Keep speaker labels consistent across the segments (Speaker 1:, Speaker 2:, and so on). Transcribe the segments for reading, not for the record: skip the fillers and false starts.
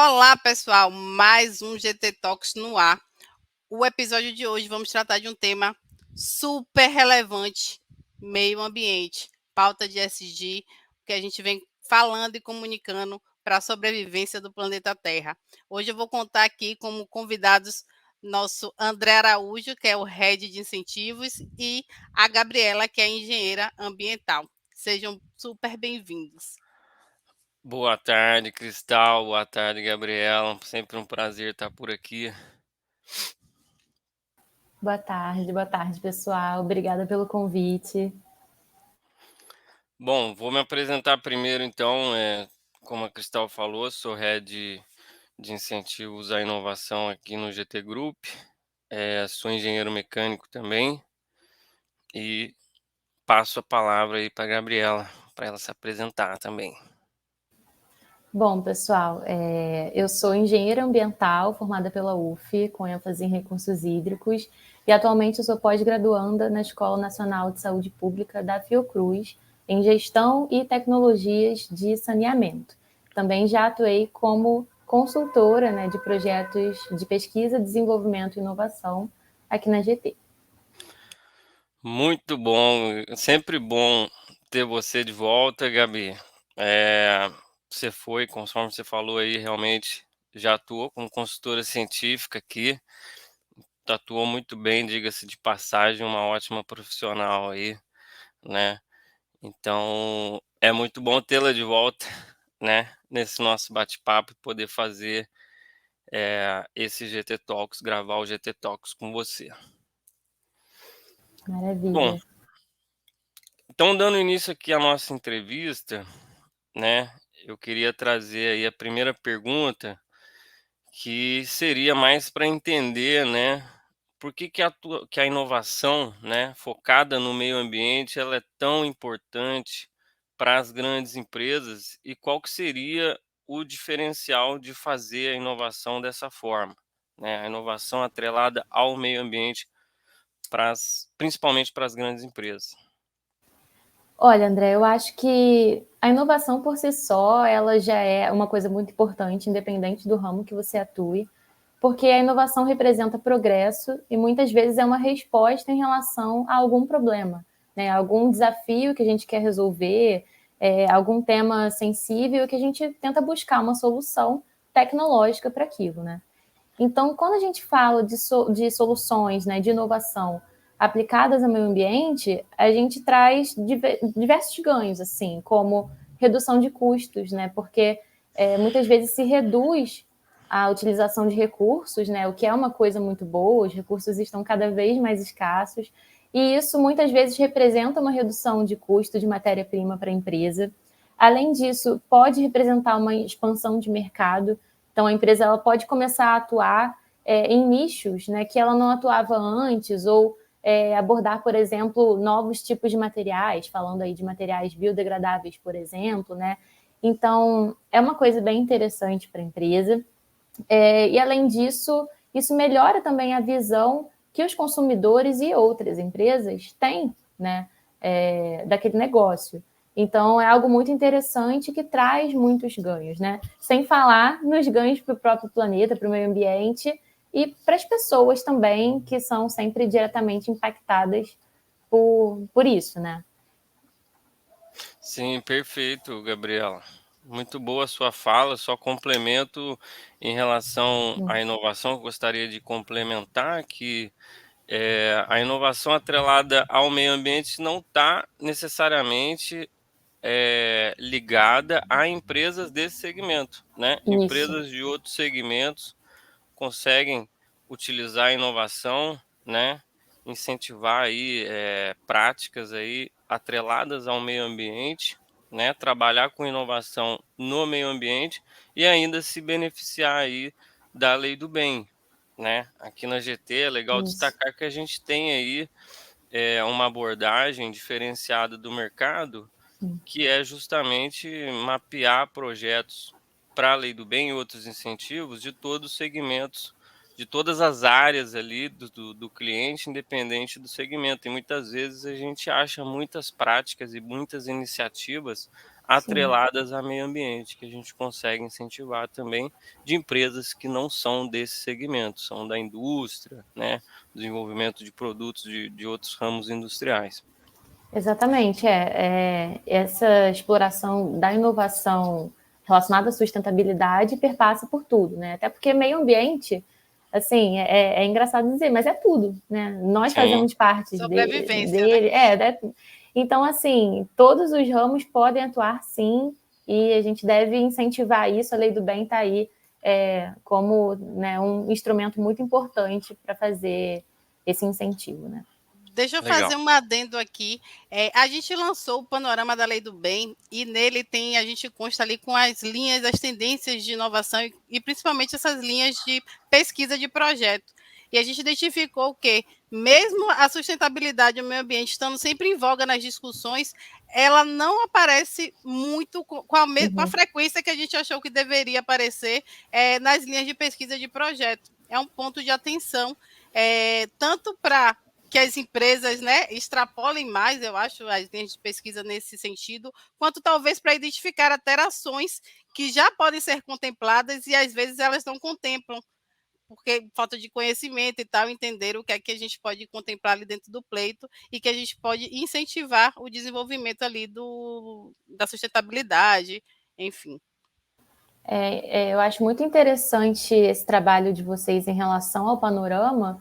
Speaker 1: Olá, pessoal, mais um GT Talks no ar. O episódio de hoje vamos tratar de um tema super relevante, meio ambiente, pauta de SG, que a gente vem falando e comunicando para a sobrevivência do planeta Terra. Hoje eu vou contar aqui como convidados nosso André Araújo, que é o Head de Incentivos, e a Gabriela, que é a engenheira ambiental. Sejam super bem-vindos.
Speaker 2: Boa tarde, Cristal. Boa tarde, Gabriela. Sempre um prazer estar por aqui.
Speaker 3: Boa tarde, pessoal. Obrigada pelo convite.
Speaker 2: Bom, vou me apresentar primeiro, então. Como a Cristal falou, sou Head de Incentivos à Inovação aqui no GT Group. Sou engenheiro mecânico também e passo a palavra aí para a Gabriela, para ela se apresentar também.
Speaker 3: Bom, pessoal, eu sou engenheira ambiental formada pela UF, com ênfase em recursos hídricos, e atualmente eu sou pós-graduanda na Escola Nacional de Saúde Pública da Fiocruz, em Gestão e Tecnologias de Saneamento. Também já atuei como consultora, né, de projetos de pesquisa, desenvolvimento e inovação aqui na GT.
Speaker 2: Muito bom, sempre bom ter você de volta, Gabi. Você foi, conforme você falou aí, realmente já atuou como consultora científica aqui, atuou muito bem, diga-se de passagem, uma ótima profissional aí, né? Então, é muito bom tê-la de volta, né? Nesse nosso bate-papo e poder fazer esse GT Talks, gravar o GT Talks com você. Bom,
Speaker 3: Maravilha.
Speaker 2: então dando início aqui à nossa entrevista, né? Eu queria trazer aí a primeira pergunta, que seria mais para entender, né? Por que que a inovação, né, focada no meio ambiente, ela é tão importante para as grandes empresas e qual que seria o diferencial de fazer a inovação dessa forma, né? A inovação atrelada ao meio ambiente, principalmente para as grandes empresas.
Speaker 3: Olha, André, eu acho que a inovação por si só, ela já é uma coisa muito importante, independente do ramo que você atue, porque a inovação representa progresso e muitas vezes é uma resposta em relação a algum problema, né? Algum desafio que a gente quer resolver, algum tema sensível que a gente tenta buscar uma solução tecnológica para aquilo, né? Então, quando a gente fala de soluções, né, de inovação aplicadas ao meio ambiente, a gente traz diversos ganhos, assim, como redução de custos, né, porque muitas vezes se reduz a utilização de recursos, né, o que é uma coisa muito boa, os recursos estão cada vez mais escassos, e isso muitas vezes representa uma redução de custo de matéria-prima para a empresa. Além disso, pode representar uma expansão de mercado, então, a empresa ela pode começar a atuar em nichos, né, que ela não atuava antes, ou abordar, por exemplo, novos tipos de materiais, falando aí de materiais biodegradáveis, por exemplo, né? Então, é uma coisa bem interessante para a empresa. E, além disso, isso melhora também a visão que os consumidores e outras empresas têm, né, daquele negócio. Então, é algo muito interessante que traz muitos ganhos, né? Sem falar nos ganhos para o próprio planeta, para o meio ambiente e para as pessoas também, que são sempre diretamente impactadas por isso, né?
Speaker 2: Sim, perfeito, Gabriela. Muito boa a sua fala, só complemento em relação à inovação, gostaria de complementar que a inovação atrelada ao meio ambiente não está necessariamente ligada a empresas desse segmento, né?
Speaker 3: Isso.
Speaker 2: Empresas de outros segmentos conseguem utilizar a inovação, né? Incentivar aí práticas aí atreladas ao meio ambiente, né? Trabalhar com inovação no meio ambiente e ainda se beneficiar aí da lei do bem, né? Aqui na GT é legal
Speaker 3: Isso.
Speaker 2: destacar que a gente tem aí uma abordagem diferenciada do mercado, que é justamente mapear projetos para a lei do bem e outros incentivos de todos os segmentos de todas as áreas ali do cliente, independente do segmento. E muitas vezes a gente acha muitas práticas e muitas iniciativas atreladas a meio ambiente, que a gente consegue incentivar também de empresas que não são desse segmento, são da indústria, né, desenvolvimento de produtos de outros ramos industriais.
Speaker 3: Exatamente, essa exploração da inovação relacionada à sustentabilidade perpassa por tudo, né? Até porque meio ambiente, assim, é engraçado dizer, mas é tudo, né? Nós fazemos parte
Speaker 1: Sobrevivência,
Speaker 3: dele.
Speaker 1: né?
Speaker 3: Então, assim, todos os ramos podem atuar sim, e a gente deve incentivar isso. A Lei do Bem está aí como, né, um instrumento muito importante para fazer esse incentivo, né?
Speaker 1: Deixa eu
Speaker 2: Legal.
Speaker 1: fazer um adendo aqui. A gente lançou o Panorama da Lei do Bem e nele a gente consta ali com as linhas, as tendências de inovação e principalmente essas linhas de pesquisa de projeto. E a gente identificou que, mesmo a sustentabilidade e o meio ambiente estando sempre em voga nas discussões, ela não aparece muito com a frequência que a gente achou que deveria aparecer nas linhas de pesquisa de projeto. É um ponto de atenção, tanto para que as empresas, né, extrapolem mais, eu acho, as linhas de pesquisa nesse sentido, quanto talvez para identificar alterações que já podem ser contempladas e às vezes elas não contemplam, porque falta de conhecimento e tal, entender o que é que a gente pode contemplar ali dentro do pleito e que a gente pode incentivar o desenvolvimento ali da sustentabilidade, enfim.
Speaker 3: Eu acho muito interessante esse trabalho de vocês em relação ao panorama,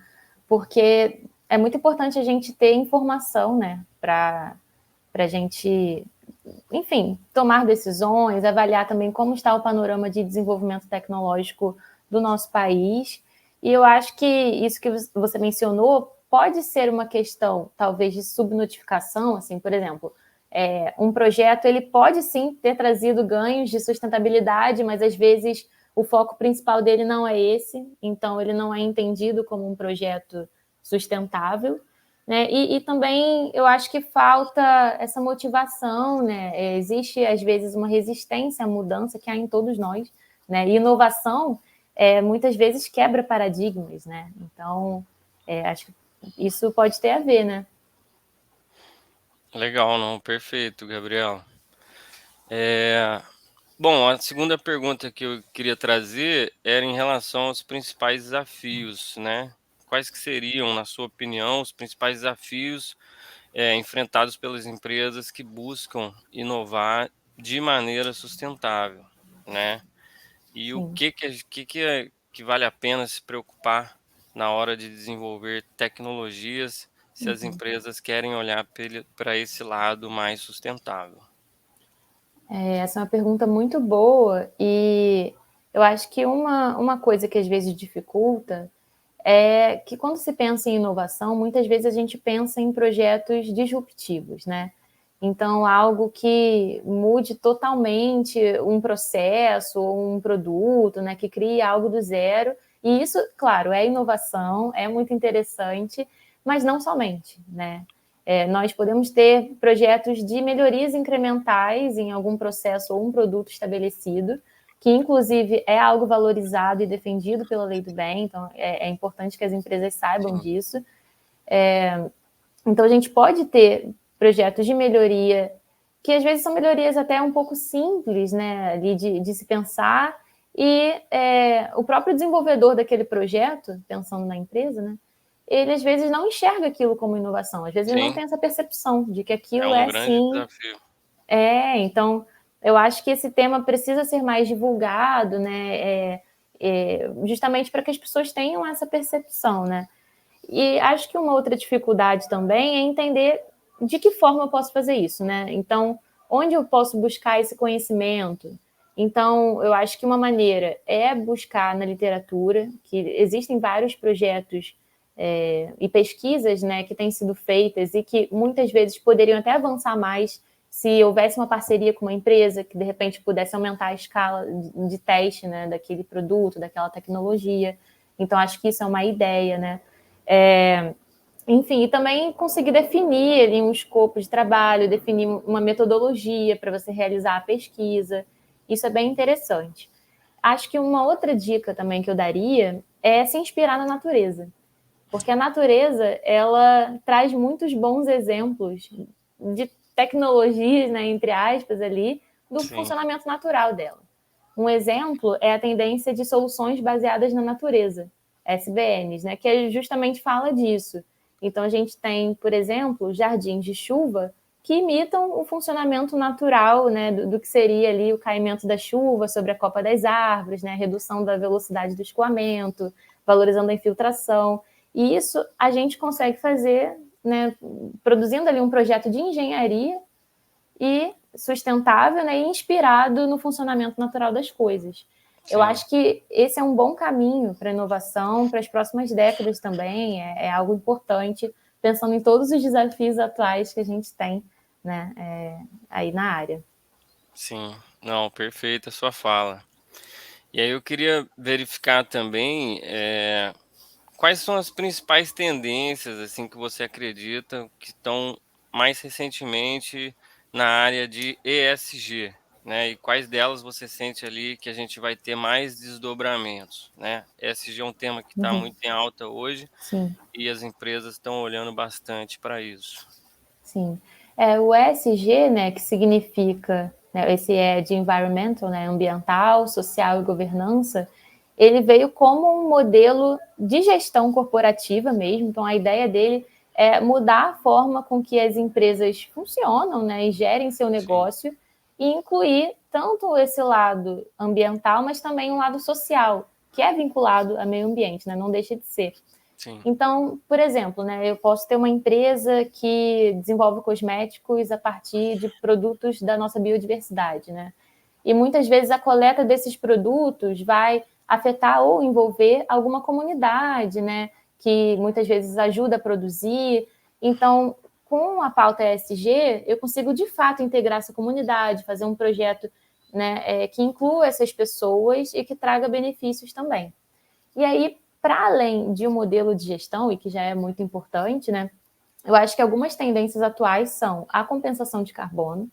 Speaker 3: porque é muito importante a gente ter informação, né, para a gente, enfim, tomar decisões, avaliar também como está o panorama de desenvolvimento tecnológico do nosso país. E eu acho que isso que você mencionou pode ser uma questão, talvez, de subnotificação, assim, por exemplo, um projeto ele pode sim ter trazido ganhos de sustentabilidade, mas às vezes o foco principal dele não é esse, então ele não é entendido como um projeto sustentável, né? E também eu acho que falta essa motivação, né? Existe às vezes uma resistência à mudança que há em todos nós, né? E inovação muitas vezes quebra paradigmas, né? Então acho que isso pode ter a ver, né?
Speaker 2: Legal, não, perfeito, Gabriel. Bom, a segunda pergunta que eu queria trazer era em relação aos principais desafios, né? Quais que seriam, na sua opinião, os principais desafios enfrentados pelas empresas que buscam inovar de maneira sustentável, né? E o
Speaker 3: Sim.
Speaker 2: que vale a pena se preocupar na hora de desenvolver tecnologias se as empresas querem olhar para esse lado mais sustentável?
Speaker 3: Essa é uma pergunta muito boa e eu acho que uma coisa que às vezes dificulta é que quando se pensa em inovação, muitas vezes a gente pensa em projetos disruptivos, né? Então, algo que mude totalmente um processo ou um produto, né? Que crie algo do zero. E isso, claro, é inovação, é muito interessante, mas não somente, né? Nós podemos ter projetos de melhorias incrementais em algum processo ou um produto estabelecido, que inclusive é algo valorizado e defendido pela Lei do Bem, então é importante que as empresas saibam disso. Então a gente pode ter projetos de melhoria, que às vezes são melhorias até um pouco simples, né, ali de se pensar, e o próprio desenvolvedor daquele projeto, pensando na empresa, né, ele às vezes não enxerga aquilo como inovação, às vezes ele não
Speaker 2: Sim,
Speaker 3: tem essa percepção de que
Speaker 2: é
Speaker 3: aquilo
Speaker 2: um
Speaker 3: é
Speaker 2: grande
Speaker 3: sim.
Speaker 2: desafio.
Speaker 3: Então eu acho que esse tema precisa ser mais divulgado, né, justamente para que as pessoas tenham essa percepção, né. E acho que uma outra dificuldade também é entender de que forma eu posso fazer isso, né? Então, onde eu posso buscar esse conhecimento? Então, eu acho que uma maneira é buscar na literatura, que existem vários projetos e pesquisas, né, que têm sido feitas e que muitas vezes poderiam até avançar mais se houvesse uma parceria com uma empresa que de repente pudesse aumentar a escala de teste, né, daquele produto, daquela tecnologia. Então, acho que isso é uma ideia, né? Enfim, e também conseguir definir ali um escopo de trabalho, definir uma metodologia para você realizar a pesquisa. Isso é bem interessante. Acho que uma outra dica também que eu daria é se inspirar na natureza. Porque a natureza, ela traz muitos bons exemplos de tecnologias, né, entre aspas, ali, do
Speaker 2: Sim.
Speaker 3: funcionamento natural dela. Um exemplo é a tendência de soluções baseadas na natureza, SBNs, né, que justamente fala disso. Então, a gente tem, por exemplo, jardins de chuva que imitam o funcionamento natural, né, do que seria ali o caimento da chuva sobre a copa das árvores, né, a redução da velocidade do escoamento, valorizando a infiltração. E isso a gente consegue fazer, né, produzindo ali um projeto de engenharia e sustentável, né, e inspirado no funcionamento natural das coisas. Eu
Speaker 2: Sim.
Speaker 3: acho que esse é um bom caminho para a inovação, para as próximas décadas também, é algo importante, pensando em todos os desafios atuais que a gente tem, né, aí na área.
Speaker 2: Sim, não, perfeita a sua fala. E aí eu queria verificar também, quais são as principais tendências, assim, que você acredita que estão mais recentemente na área de ESG, né? E quais delas você sente ali que a gente vai ter mais desdobramentos, né? ESG é um tema que está
Speaker 3: Uhum.
Speaker 2: muito em alta hoje
Speaker 3: Sim.
Speaker 2: e as empresas estão olhando bastante para isso.
Speaker 3: Sim. O ESG, né, que significa, né, esse é de environmental, né, ambiental, social e governança, ele veio como um modelo de gestão corporativa mesmo. Então, a ideia dele é mudar a forma com que as empresas funcionam, né, e gerem seu
Speaker 2: Sim,
Speaker 3: negócio e incluir tanto esse lado ambiental, mas também um lado social, que é vinculado ao meio ambiente, né, não deixa de ser.
Speaker 2: sim,
Speaker 3: Então, por exemplo, né, eu posso ter uma empresa que desenvolve cosméticos a partir de produtos da nossa biodiversidade, né? E muitas vezes a coleta desses produtos vai afetar ou envolver alguma comunidade, né? Que muitas vezes ajuda a produzir. Então, com a pauta ESG, eu consigo de fato integrar essa comunidade, fazer um projeto, né, que inclua essas pessoas e que traga benefícios também. E aí, para além de um modelo de gestão, e que já é muito importante, né? Eu acho que algumas tendências atuais são a compensação de carbono,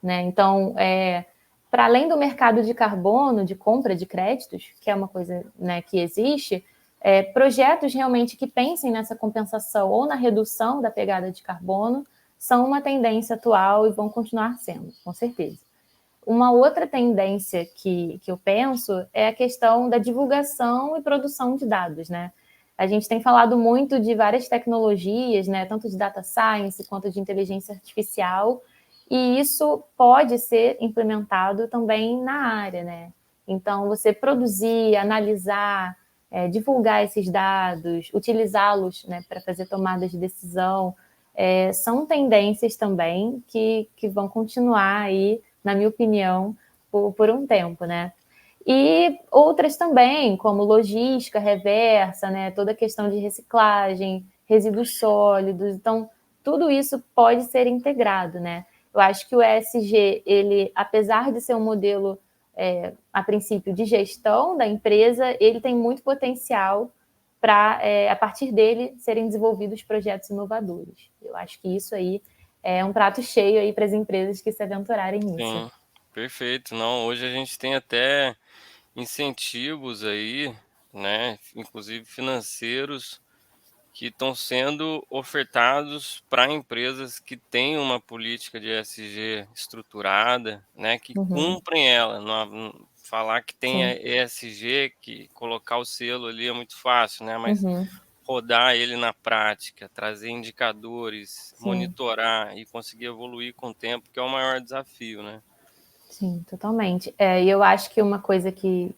Speaker 3: né? Então, para além do mercado de carbono, de compra de créditos, que é uma coisa, né, que existe, projetos realmente que pensem nessa compensação ou na redução da pegada de carbono são uma tendência atual e vão continuar sendo, com certeza. Uma outra tendência que eu penso é a questão da divulgação e produção de dados, né? A gente tem falado muito de várias tecnologias, né? Tanto de data science quanto de inteligência artificial, e isso pode ser implementado também na área, né? Então, você produzir, analisar, divulgar esses dados, utilizá-los, né, para fazer tomadas de decisão, são tendências também que vão continuar aí, na minha opinião, por um tempo, né? E outras também, como logística reversa, né? Toda a questão de reciclagem, resíduos sólidos. Então, tudo isso pode ser integrado, né? Eu acho que o ESG, ele, apesar de ser um modelo, a princípio, de gestão da empresa, ele tem muito potencial para, a partir dele, serem desenvolvidos projetos inovadores. Eu acho que isso aí é um prato cheio aí para as empresas que se aventurarem nisso.
Speaker 2: sim, perfeito. Não, hoje a gente tem até incentivos aí, né, inclusive financeiros, que estão sendo ofertados para empresas que têm uma política de ESG estruturada, né, que
Speaker 3: Uhum,
Speaker 2: cumprem ela. Falar que tem a
Speaker 3: sim.
Speaker 2: ESG, que colocar o selo ali é muito fácil, né, mas
Speaker 3: Uhum,
Speaker 2: rodar ele na prática, trazer indicadores,
Speaker 3: sim.
Speaker 2: monitorar e conseguir evoluir com o tempo, que é o maior desafio, né?
Speaker 3: Sim, totalmente. E eu acho que uma coisa que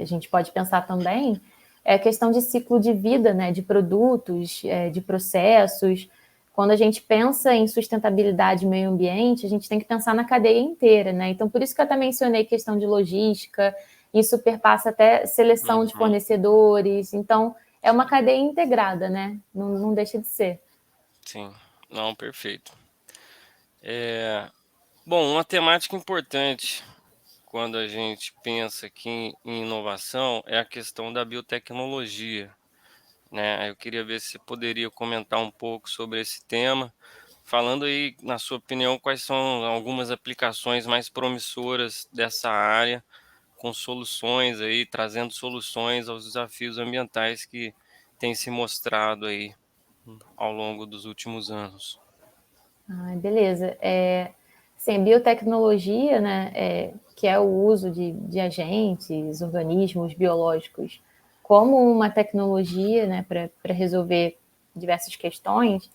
Speaker 3: a gente pode pensar também é a questão de ciclo de vida, né, de produtos, de processos. Quando a gente pensa em sustentabilidade e meio ambiente, a gente tem que pensar na cadeia inteira, né? Então, por isso que eu até mencionei questão de logística, isso perpassa até seleção de
Speaker 2: Uhum,
Speaker 3: fornecedores. Então, é uma
Speaker 2: sim,
Speaker 3: cadeia integrada, né? Não deixa de ser.
Speaker 2: sim. Não, perfeito. É, bom, uma temática importante quando a gente pensa aqui em inovação é a questão da biotecnologia, né? Eu queria ver se você poderia comentar um pouco sobre esse tema, falando aí, na sua opinião, quais são algumas aplicações mais promissoras dessa área com soluções aí, trazendo soluções aos desafios ambientais que têm se mostrado aí ao longo dos últimos anos.
Speaker 3: Ah, beleza. Sim, biotecnologia, né, que é o uso de agentes, organismos biológicos, como uma tecnologia, né, para resolver diversas questões,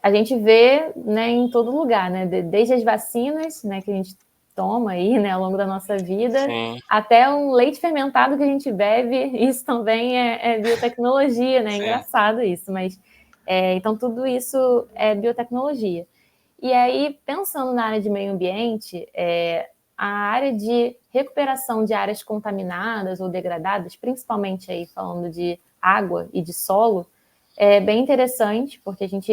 Speaker 3: a gente vê, né, em todo lugar, né, desde as vacinas, né, que a gente toma aí, né, ao longo da nossa vida,
Speaker 2: Sim,
Speaker 3: até um leite fermentado que a gente bebe, isso também é biotecnologia, né, é
Speaker 2: sim.
Speaker 3: engraçado isso, mas então tudo isso é biotecnologia. E aí, pensando na área de meio ambiente, a área de recuperação de áreas contaminadas ou degradadas, principalmente aí falando de água e de solo, é bem interessante, porque a gente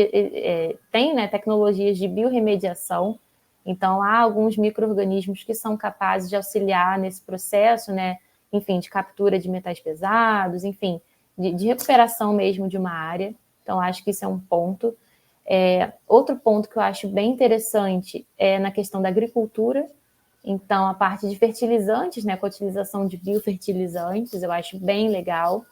Speaker 3: tem, né, tecnologias de biorremediação, então há alguns micro-organismos que são capazes de auxiliar nesse processo, né, enfim, de captura de metais pesados, enfim, de recuperação mesmo de uma área. Então, acho que isso é um ponto. Outro ponto que eu acho bem interessante é na questão da agricultura. Então, a parte de fertilizantes, né, com a utilização de biofertilizantes, eu acho bem legal.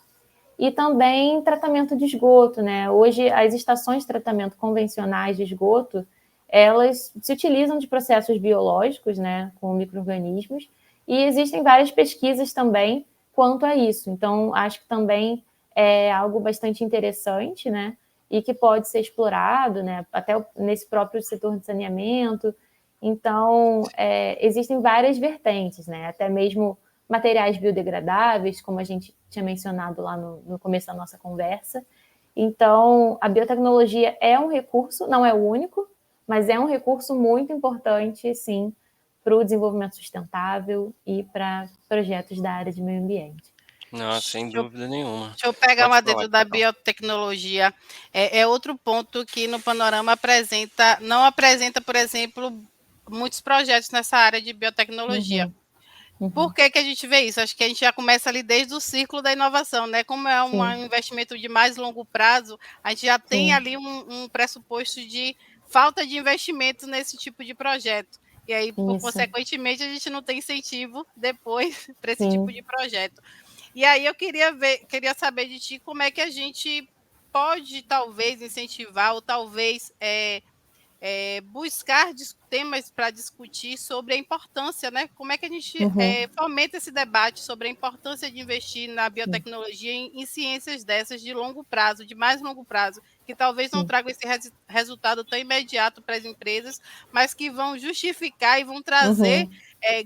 Speaker 3: E também tratamento de esgoto, né? Hoje, as estações de tratamento convencionais de esgoto, elas se utilizam de processos biológicos, né, com micro-organismos, e existem várias pesquisas também quanto a isso. Então, acho que também é algo bastante interessante, né, e que pode ser explorado, né, até nesse próprio setor de saneamento. Então, existem várias vertentes, né, até mesmo materiais biodegradáveis, como a gente tinha mencionado lá no começo da nossa conversa. Então, a biotecnologia é um recurso, não é o único, mas é um recurso muito importante, sim, para o desenvolvimento sustentável e para projetos da área de meio ambiente.
Speaker 2: Não, sem
Speaker 1: Deixa eu,
Speaker 2: dúvida nenhuma.
Speaker 1: deixa eu pegar
Speaker 2: Pode
Speaker 1: uma
Speaker 2: falar,
Speaker 1: dentro da
Speaker 2: Cacau.
Speaker 1: biotecnologia. É outro ponto que no panorama apresenta, não apresenta, por exemplo, muitos projetos nessa área de biotecnologia. Por que a gente vê isso? Acho que a gente já começa ali desde o ciclo da inovação, né? Como é um
Speaker 3: Sim,
Speaker 1: investimento de mais longo prazo, a gente já tem
Speaker 3: sim,
Speaker 1: ali um pressuposto de falta de investimento nesse tipo de projeto. E aí, por
Speaker 3: isso,
Speaker 1: consequentemente, a gente não tem incentivo depois para esse tipo
Speaker 3: sim.
Speaker 1: de projeto. E aí eu queria saber de ti como é que a gente pode talvez incentivar ou talvez buscar temas para discutir sobre a importância, né? Como é que a gente
Speaker 3: Uhum,
Speaker 1: fomenta esse debate sobre a importância de investir na
Speaker 3: sim,
Speaker 1: biotecnologia em ciências dessas de longo prazo, de mais longo prazo, que talvez não
Speaker 3: sim.
Speaker 1: tragam esse resultado tão imediato para as empresas, mas que vão justificar e vão trazer
Speaker 3: Uhum,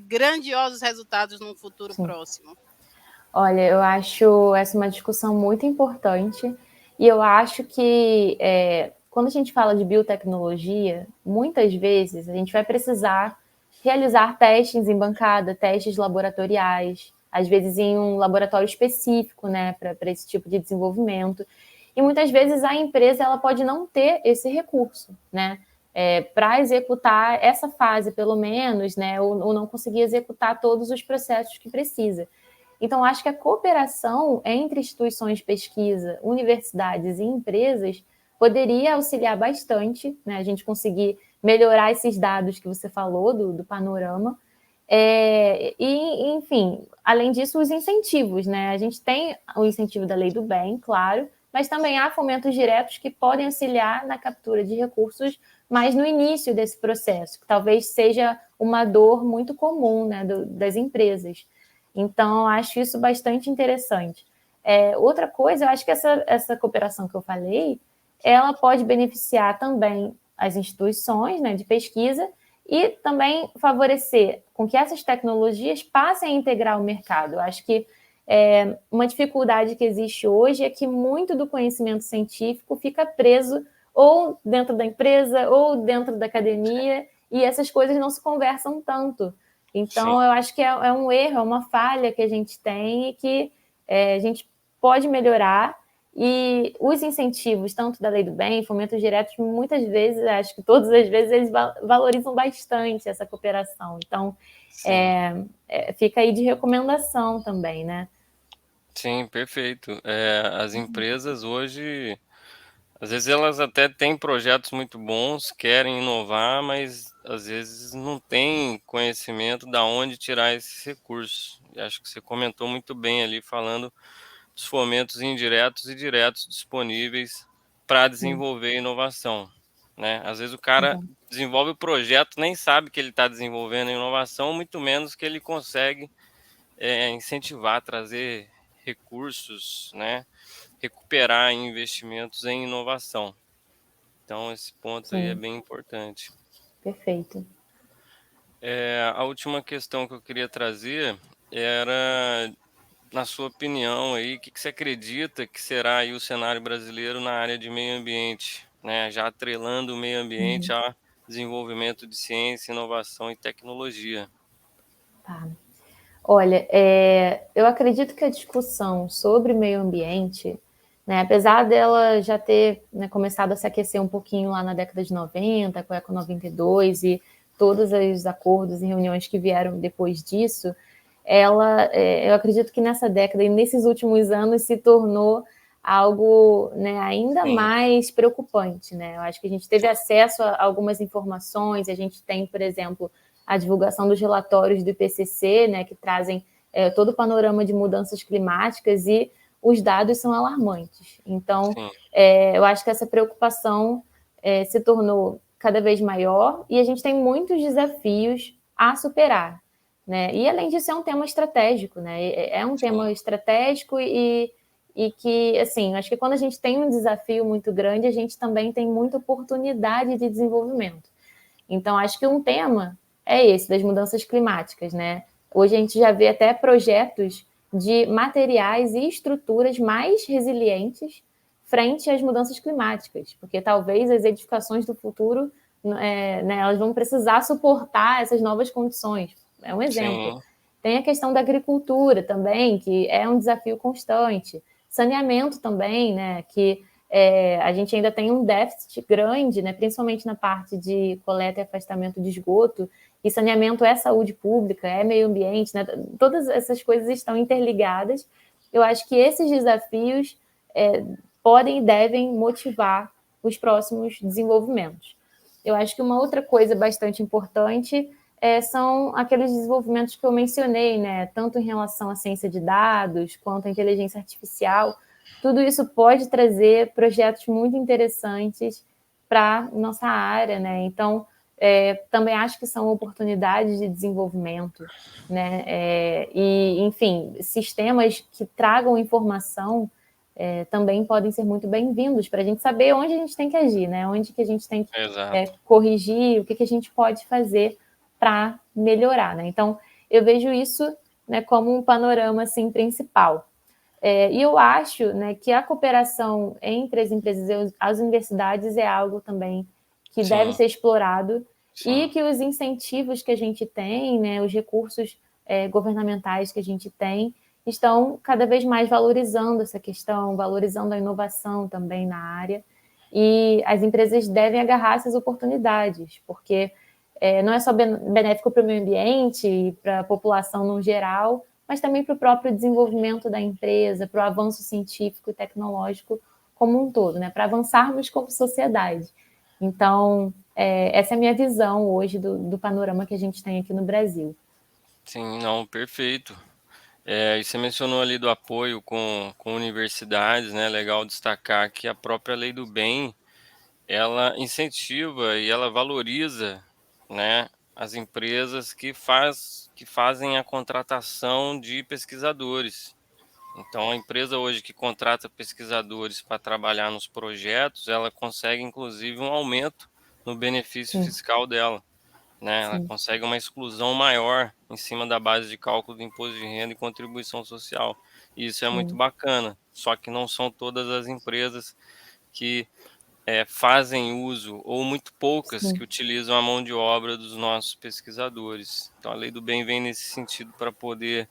Speaker 1: grandiosos resultados num futuro
Speaker 3: sim.
Speaker 1: próximo.
Speaker 3: Olha, eu acho essa uma discussão muito importante e eu acho que quando a gente fala de biotecnologia, muitas vezes a gente vai precisar realizar testes em bancada, testes laboratoriais, às vezes em um laboratório específico, né, para esse tipo de desenvolvimento. E muitas vezes a empresa ela pode não ter esse recurso, né, para executar essa fase, pelo menos, né, ou não conseguir executar todos os processos que precisa. Então, acho que a cooperação entre instituições de pesquisa, universidades e empresas poderia auxiliar bastante, né, a gente conseguir melhorar esses dados que você falou do panorama. E, enfim, além disso, os incentivos, né? A gente tem o incentivo da lei do bem, claro, mas também há fomentos diretos que podem auxiliar na captura de recursos, mas no início desse processo, que talvez seja uma dor muito comum, né, das empresas. Então, acho isso bastante interessante. Outra coisa, eu acho que essa cooperação que eu falei, ela pode beneficiar também as instituições, né, de pesquisa e também favorecer com que essas tecnologias passem a integrar o mercado. Eu acho que uma dificuldade que existe hoje é que muito do conhecimento científico fica preso ou dentro da empresa ou dentro da academia e essas coisas não se conversam tanto.
Speaker 2: Sim,
Speaker 3: Então, eu acho que é um erro, é uma falha que a gente tem e que a gente pode melhorar. E os incentivos, tanto da Lei do Bem, fomentos diretos, muitas vezes, acho que todas as vezes, eles valorizam bastante essa cooperação. Então,
Speaker 2: sim.
Speaker 3: fica aí de recomendação também, né?
Speaker 2: Sim, perfeito. As empresas hoje, às vezes elas até têm projetos muito bons, querem inovar, mas às vezes não têm conhecimento da onde tirar esses recursos. E acho que você comentou muito bem ali, falando dos fomentos indiretos e diretos disponíveis para
Speaker 3: Sim,
Speaker 2: desenvolver inovação, né? Às vezes o cara
Speaker 3: exato.
Speaker 2: desenvolve o projeto, nem sabe que ele está desenvolvendo inovação, muito menos que ele consegue incentivar, trazer recursos, né? Recuperar investimentos em inovação. Então, esse ponto aí é
Speaker 3: Sim,
Speaker 2: bem importante.
Speaker 3: perfeito.
Speaker 2: A última questão que eu queria trazer era, na sua opinião aí, o que que você acredita que será aí o cenário brasileiro na área de meio ambiente, né? Já atrelando o meio ambiente
Speaker 3: Uhum.
Speaker 2: a desenvolvimento de ciência, inovação e tecnologia.
Speaker 3: Tá. Olha, eu acredito que a discussão sobre meio ambiente, né, apesar dela já ter, né, começado a se aquecer um pouquinho lá na década de 90, com a Eco 92 e todos os acordos e reuniões que vieram depois disso, eu acredito que nessa década e nesses últimos anos se tornou algo, né, ainda
Speaker 2: Sim,
Speaker 3: mais preocupante, né? Eu acho que a gente teve acesso a algumas informações, a gente tem, por exemplo, a divulgação dos relatórios do IPCC, né, que trazem todo o panorama de mudanças climáticas e os dados são alarmantes. Então,
Speaker 2: sim,
Speaker 3: eu acho que essa preocupação se tornou cada vez maior e a gente tem muitos desafios a superar, né? E além disso, é um tema estratégico, né? É um
Speaker 2: sim,
Speaker 3: tema estratégico e que, assim, acho que quando a gente tem um desafio muito grande, a gente também tem muita oportunidade de desenvolvimento. Então, acho que um tema é esse, das mudanças climáticas, né? Hoje a gente já vê até projetos de materiais e estruturas mais resilientes frente às mudanças climáticas, porque talvez as edificações do futuro, né, elas vão precisar suportar essas novas condições. É um exemplo.
Speaker 2: sim,
Speaker 3: Tem a questão da agricultura também, que é um desafio constante. Saneamento também, né, que a gente ainda tem um déficit grande, né, principalmente na parte de coleta e afastamento de esgoto, e saneamento é saúde pública, é meio ambiente, né, todas essas coisas estão interligadas. Eu acho que esses desafios podem e devem motivar os próximos desenvolvimentos. Eu acho que uma outra coisa bastante importante são aqueles desenvolvimentos que eu mencionei, né, tanto em relação à ciência de dados quanto à inteligência artificial. Tudo isso pode trazer projetos muito interessantes para nossa área, né? Então, também acho que são oportunidades de desenvolvimento, né? E, enfim, sistemas que tragam informação também podem ser muito bem-vindos para a gente saber onde a gente tem que agir, né? Onde que a gente tem que
Speaker 2: exato.
Speaker 3: corrigir, o que a gente pode fazer para melhorar, né? Então, eu vejo isso, né, como um panorama assim principal. E eu acho, né, que a cooperação entre as empresas e as universidades é algo também que deve
Speaker 2: Sim,
Speaker 3: ser explorado e
Speaker 2: sim,
Speaker 3: que os incentivos que a gente tem, né, os recursos governamentais que a gente tem, estão cada vez mais valorizando essa questão, valorizando a inovação também na área. E as empresas devem agarrar essas oportunidades, porque não é só benéfico para o meio ambiente e para a população no geral, mas também para o próprio desenvolvimento da empresa, para o avanço científico e tecnológico como um todo, né? Para avançarmos como sociedade. Então, essa é a minha visão hoje do panorama que a gente tem aqui no Brasil.
Speaker 2: sim, não, perfeito. E você mencionou ali do apoio com universidades, né? Legal destacar que a própria Lei do Bem, ela incentiva e ela valoriza, né, as empresas que fazem a contratação de pesquisadores. Então, a empresa hoje que contrata pesquisadores para trabalhar nos projetos, ela consegue inclusive um aumento no benefício
Speaker 3: Sim,
Speaker 2: fiscal dela, né? Ela
Speaker 3: sim,
Speaker 2: consegue uma exclusão maior em cima da base de cálculo do imposto de renda e contribuição social. E isso é muito
Speaker 3: sim,
Speaker 2: bacana. Só que não são todas as empresas que fazem uso, ou muito poucas que
Speaker 3: sim.
Speaker 2: utilizam a mão de obra dos nossos pesquisadores. Então, a Lei do Bem vem nesse sentido para poder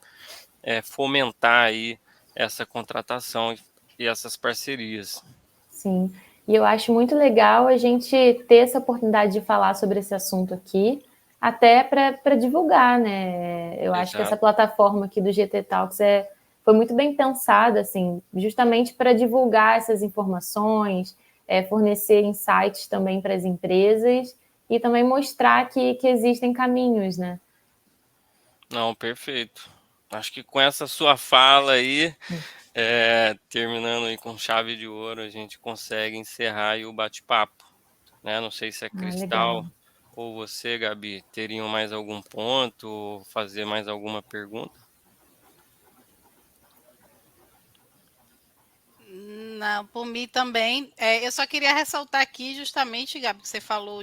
Speaker 2: fomentar aí essa contratação e essas parcerias.
Speaker 3: Sim, e eu acho muito legal a gente ter essa oportunidade de falar sobre esse assunto aqui, até para divulgar, né? Eu acho que essa
Speaker 2: Exato.
Speaker 3: plataforma aqui do GT Talks foi muito bem pensada, assim, justamente para divulgar essas informações, fornecer insights também para as empresas e também mostrar que existem caminhos, né?
Speaker 2: Não, perfeito. Acho que com essa sua fala aí, terminando aí com chave de ouro, a gente consegue encerrar aí o bate-papo, né? Não sei se a
Speaker 3: Ah,
Speaker 2: Cristal
Speaker 3: legal.
Speaker 2: ou você, Gabi, teriam mais algum ponto, ou fazer mais alguma pergunta?
Speaker 1: Não, por mim também. Eu só queria ressaltar aqui justamente, Gabi, que você falou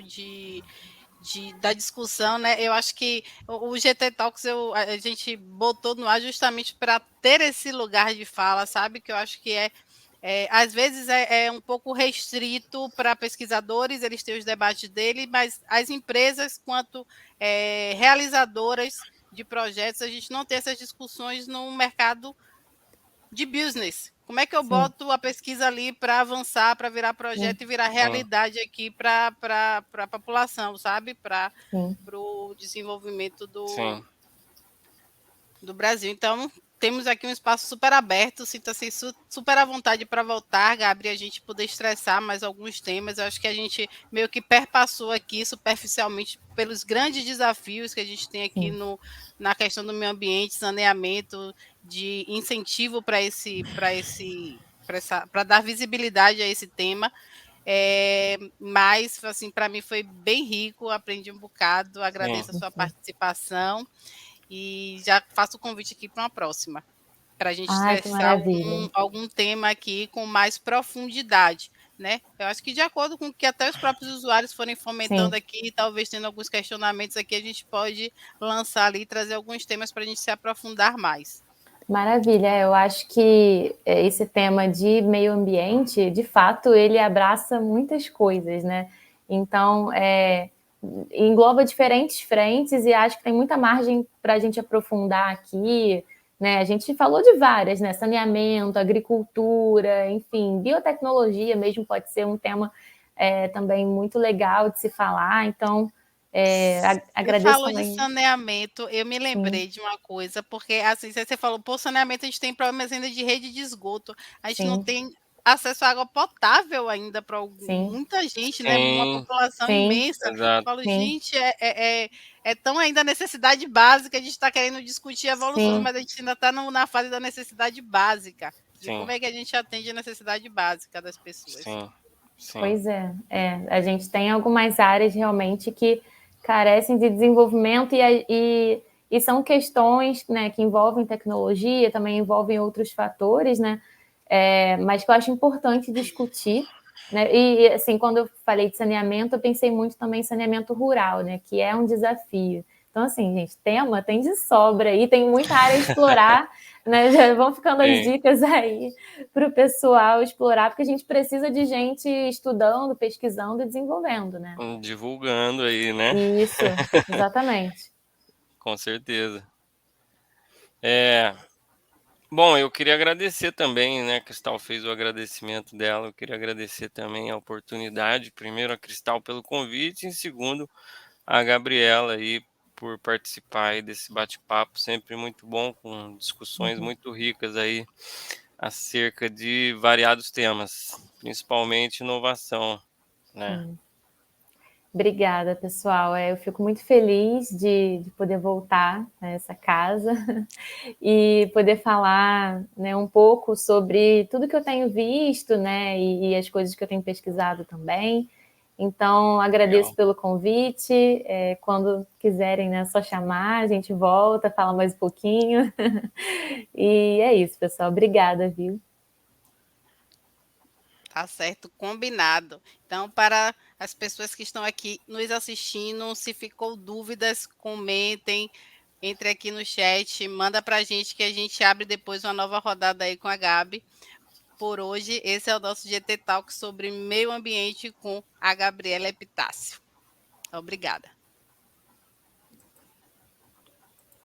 Speaker 1: da discussão, né? Eu acho que o GT Talks a gente botou no ar justamente para ter esse lugar de fala, sabe? Que eu acho que às vezes é um pouco restrito para pesquisadores, eles têm os debates dele, mas as empresas, quanto realizadoras de projetos, a gente não tem essas discussões no mercado de business. Como é que eu
Speaker 3: Sim,
Speaker 1: boto a pesquisa ali para avançar, para virar
Speaker 3: sim,
Speaker 1: projeto e virar
Speaker 2: Sim,
Speaker 1: realidade aqui para a população, sabe? Para
Speaker 3: sim.
Speaker 1: o desenvolvimento
Speaker 2: sim,
Speaker 1: do Brasil. Então, temos aqui um espaço super aberto, sinta-se super à vontade para voltar, Gabriel, a gente poder estressar mais alguns temas. Eu acho que a gente meio que perpassou aqui superficialmente pelos grandes desafios que a gente tem aqui
Speaker 3: Sim.
Speaker 1: na questão do meio ambiente, saneamento, de incentivo para dar visibilidade a esse tema. Mas, assim, para mim foi bem rico, aprendi um bocado,
Speaker 2: sim,
Speaker 1: agradeço a sua
Speaker 3: Sim.
Speaker 1: participação. E já faço o convite aqui para uma próxima, para a gente
Speaker 3: Ai, que
Speaker 1: estressar
Speaker 3: maravilha.
Speaker 1: algum tema aqui com mais profundidade, né? Eu acho que de acordo com o que até os próprios usuários forem fomentando
Speaker 3: Sim.
Speaker 1: aqui, talvez tendo alguns questionamentos aqui, a gente pode lançar ali e trazer alguns temas para a gente se aprofundar mais.
Speaker 3: Maravilha, eu acho que esse tema de meio ambiente, de fato, ele abraça muitas coisas, né? Então, engloba diferentes frentes e acho que tem muita margem para a gente aprofundar aqui, né? A gente falou de várias, né? Saneamento, agricultura, enfim, biotecnologia mesmo pode ser um tema também muito legal de se falar. Então,
Speaker 1: Você
Speaker 3: agradeço
Speaker 1: falou de
Speaker 3: também.
Speaker 1: saneamento, eu me
Speaker 3: Sim,
Speaker 1: lembrei de uma coisa, porque assim, você falou, pô, saneamento a gente tem problemas ainda de rede de esgoto, a gente não
Speaker 3: sim,
Speaker 1: tem acesso à água potável ainda para
Speaker 3: sim,
Speaker 1: muita gente, né? Uma
Speaker 2: sim,
Speaker 1: população
Speaker 3: sim,
Speaker 1: imensa. Eu
Speaker 2: exato,
Speaker 1: falo,
Speaker 3: sim,
Speaker 1: gente, é tão ainda necessidade básica, a gente está querendo discutir evoluções,
Speaker 3: sim.
Speaker 1: mas a gente ainda está na fase da necessidade básica, de
Speaker 2: sim,
Speaker 1: como é que a gente atende a necessidade básica das pessoas.
Speaker 2: sim, sim,
Speaker 3: Pois a gente tem algumas áreas realmente que carecem de desenvolvimento e são questões, né, que envolvem tecnologia, também envolvem outros fatores, né, mas que eu acho importante discutir, né, e assim, quando eu falei de saneamento, eu pensei muito também em saneamento rural, né, que é um desafio. Então, assim, gente, tema tem de sobra aí, tem muita área a explorar, né, já vão ficando as
Speaker 2: sim.
Speaker 3: dicas aí para o pessoal explorar, porque a gente precisa de gente estudando, pesquisando e desenvolvendo, né?
Speaker 2: Divulgando aí, né?
Speaker 3: Isso, exatamente.
Speaker 2: Com certeza. É, bom, eu queria agradecer também, né? A Cristal fez o agradecimento dela. Eu queria agradecer também a oportunidade, primeiro a Cristal pelo convite, e em segundo a Gabriela aí por participar aí desse bate-papo, sempre muito bom, com discussões
Speaker 3: Uhum.
Speaker 2: muito ricas aí acerca de variados temas, principalmente inovação, né?
Speaker 3: Sim. Obrigada, pessoal. Eu fico muito feliz de poder voltar a essa casa e poder falar, né, um pouco sobre tudo que eu tenho visto, né, e as coisas que eu tenho pesquisado também. Então, agradeço
Speaker 2: Legal.
Speaker 3: pelo convite. Quando quiserem, né, é só chamar, a gente volta, fala mais um pouquinho. E é isso, pessoal. Obrigada, viu?
Speaker 1: Tá certo, combinado. Então, para as pessoas que estão aqui nos assistindo, se ficou dúvidas, comentem, entre aqui no chat, manda para a gente que a gente abre depois uma nova rodada aí com a Gabi. Por hoje, esse é o nosso GT Talk sobre meio ambiente com a Gabriela Epitácio. Obrigada.